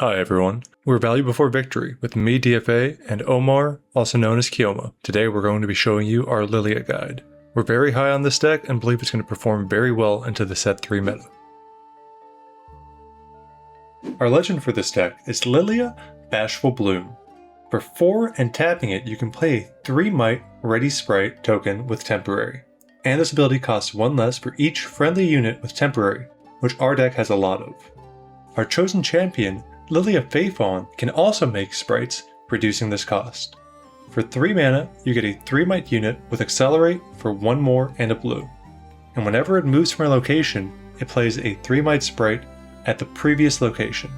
Hi everyone, we're Value Before Victory with me DFA and Omar, also known as Kioma. Today we're going to be showing you our Lillia guide. We're very high on this deck and believe it's going to perform very well into the set 3 meta. Our legend for this deck is Lillia, Bashful Bloom. For 4 and tapping it, you can play a 3 might Ready Sprite token with Temporary. And this ability costs 1 less for each friendly unit with Temporary, which our deck has a lot of. Our chosen champion, Lillia Faithfawn, can also make sprites, reducing this cost. For 3 mana, you get a 3 might unit with Accelerate for 1 more and a blue. And whenever it moves from a location, it plays a 3 might sprite at the previous location.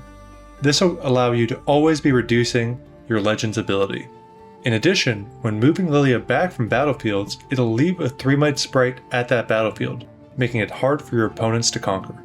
This will allow you to always be reducing your legend's ability. In addition, when moving Lillia back from battlefields, it'll leave a 3 might sprite at that battlefield, making it hard for your opponents to conquer.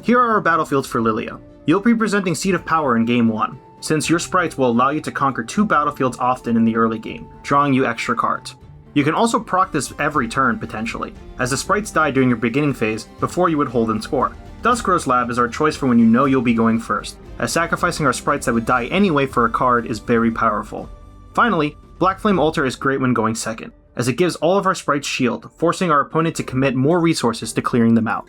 Here are our battlefields for Lillia. You'll be presenting Seat of Power in Game 1, since your sprites will allow you to conquer 2 battlefields often in the early game, drawing you extra cards. You can also proc this every turn potentially, as the sprites die during your beginning phase before you would hold and score. Duskgrow's Lab is our choice for when you know you'll be going first, as sacrificing our sprites that would die anyway for a card is very powerful. Finally, Black Flame Altar is great when going second, as it gives all of our sprites shield, forcing our opponent to commit more resources to clearing them out.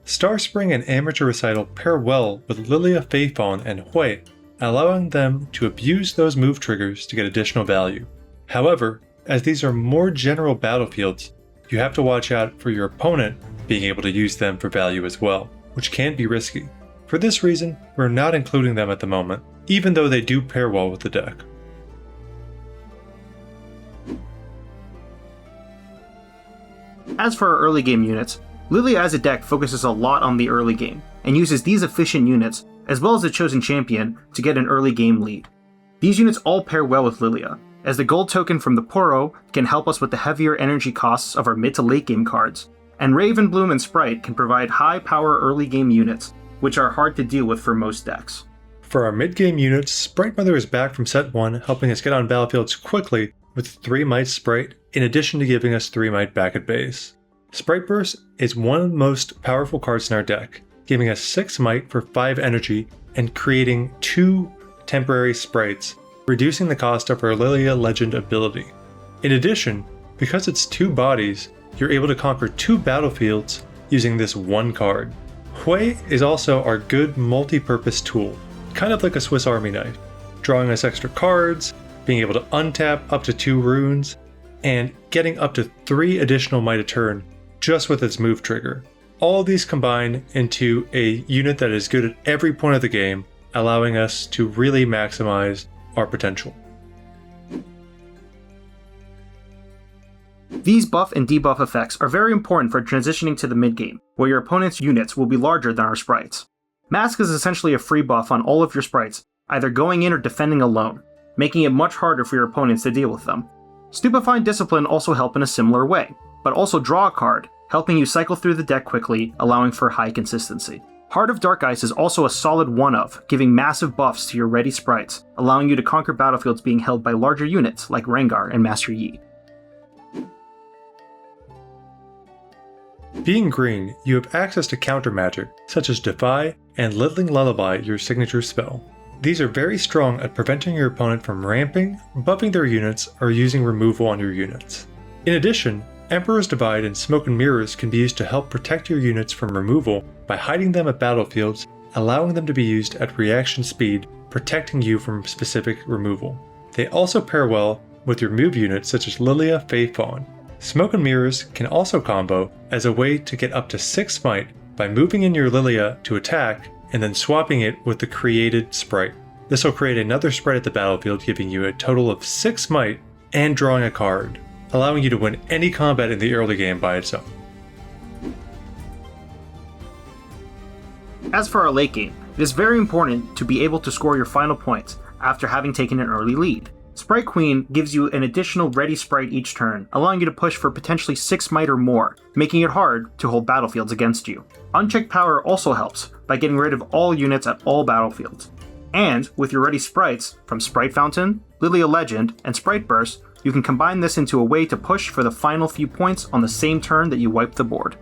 Star Spring and Amateur Recital pair well with Lillia Faithfawn and Hui, allowing them to abuse those move triggers to get additional value. However, as these are more general battlefields, you have to watch out for your opponent being able to use them for value as well, which can be risky. For this reason, we're not including them at the moment, even though they do pair well with the deck. As for our early game units, Lillia as a deck focuses a lot on the early game, and uses these efficient units, as well as the chosen champion, to get an early game lead. These units all pair well with Lillia, as the gold token from the Poro can help us with the heavier energy costs of our mid to late game cards, and Raven, Bloom, and Sprite can provide high power early game units, which are hard to deal with for most decks. For our mid game units, Sprite Mother is back from set 1, helping us get on battlefields quickly with 3 might Sprite, in addition to giving us 3 might back at base. Sprite Burst is one of the most powerful cards in our deck, giving us 6 might for 5 energy and creating 2 temporary sprites, reducing the cost of our Lillia Legend ability. In addition, because it's 2 bodies, you're able to conquer 2 battlefields using this 1 card. Hui is also our good multi-purpose tool, kind of like a Swiss Army knife, drawing us extra cards, being able to untap up to 2 runes, and getting up to 3 additional might a turn just with its move trigger. All of these combine into a unit that is good at every point of the game, allowing us to really maximize our potential. These buff and debuff effects are very important for transitioning to the mid-game, where your opponent's units will be larger than our sprites. Mask is essentially a free buff on all of your sprites, either going in or defending alone, making it much harder for your opponents to deal with them. Stupefy and Discipline also help in a similar way, but also draw a card, helping you cycle through the deck quickly, allowing for high consistency. Heart of Dark Ice is also a solid one-of, giving massive buffs to your ready sprites, allowing you to conquer battlefields being held by larger units like Rengar and Master Yi. Being green, you have access to counter magic, such as Defy and Littling Lullaby, your signature spell. These are very strong at preventing your opponent from ramping, buffing their units, or using removal on your units. In addition, Emperor's Divide and Smoke and Mirrors can be used to help protect your units from removal by hiding them at battlefields, allowing them to be used at reaction speed, protecting you from specific removal. They also pair well with your move units such as Lillia Faithfawn. Smoke and Mirrors can also combo as a way to get up to 6 might by moving in your Lillia to attack and then swapping it with the created sprite. This will create another sprite at the battlefield, giving you a total of 6 might and drawing a card, allowing you to win any combat in the early game by itself. As for our late game, it is very important to be able to score your final points after having taken an early lead. Sprite Queen gives you an additional ready sprite each turn, allowing you to push for potentially 6 might or more, making it hard to hold battlefields against you. Unchecked Power also helps by getting rid of all units at all battlefields. And with your ready sprites from Sprite Fountain, Lillia Legend, and Sprite Burst, you can combine this into a way to push for the final few points on the same turn that you wipe the board.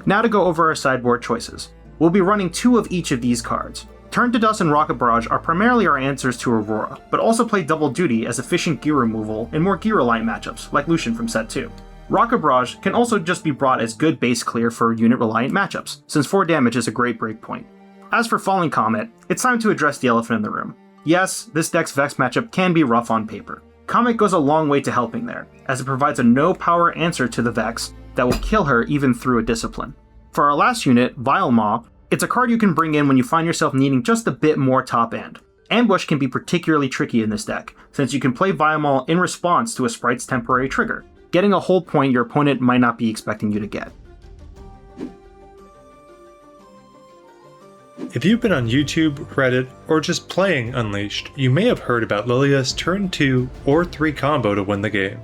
Now to go over our sideboard choices. We'll be running 2 of each of these cards. Turn to Dust and Rocket Barrage are primarily our answers to Aurora, but also play double duty as efficient gear removal in more gear-reliant matchups, like Lucian from set 2. Rocket Barrage can also just be brought as good base clear for unit-reliant matchups, since 4 damage is a great breakpoint. As for Falling Comet, it's time to address the elephant in the room. Yes, this deck's Vex matchup can be rough on paper. Comet goes a long way to helping there, as it provides a no-power answer to the Vex that will kill her even through a Discipline. For our last unit, Vile Maw, it's a card you can bring in when you find yourself needing just a bit more top end. Ambush can be particularly tricky in this deck, since you can play Vile Maw in response to a sprite's temporary trigger, getting a hold point your opponent might not be expecting you to get. If you've been on YouTube, Reddit, or just playing Unleashed, you may have heard about Lillia's turn 2 or 3 combo to win the game.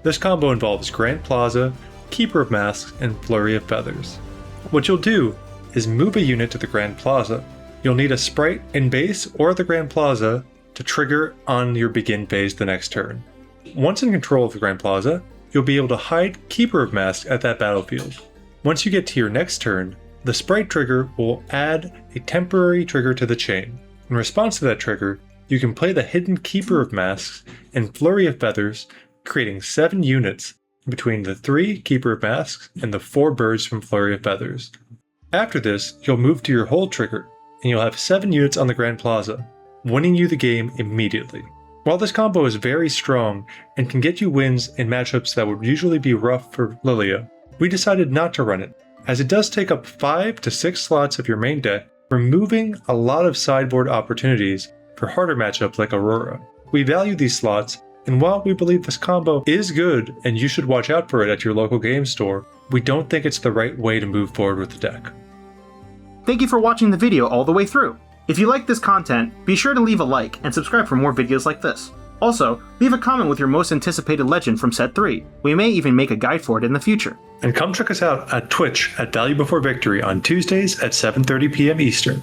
This combo involves Grand Plaza, Keeper of Masks, and Flurry of Feathers. What you'll do is move a unit to the Grand Plaza. You'll need a sprite in base or the Grand Plaza to trigger on your begin phase the next turn. Once in control of the Grand Plaza, you'll be able to hide Keeper of Masks at that battlefield. Once you get to your next turn, the sprite trigger will add a temporary trigger to the chain. In response to that trigger, you can play the hidden Keeper of Masks and Flurry of Feathers, creating 7 units between the 3 Keeper of Masks and the 4 birds from Flurry of Feathers. After this, you'll move to your hold trigger, and you'll have 7 units on the Grand Plaza, winning you the game immediately. While this combo is very strong and can get you wins in matchups that would usually be rough for Lillia, we decided not to run it, as it does take up 5 to 6 slots of your main deck, removing a lot of sideboard opportunities for harder matchups like Aurora. We value these slots, and while we believe this combo is good and you should watch out for it at your local game store, we don't think it's the right way to move forward with the deck. Thank you for watching the video all the way through. If you like this content, be sure to leave a like and subscribe for more videos like this. Also, leave a comment with your most anticipated legend from set 3. We may even make a guide for it in the future. And come check us out at Twitch at Value Before Victory on Tuesdays at 7:30 p.m. Eastern.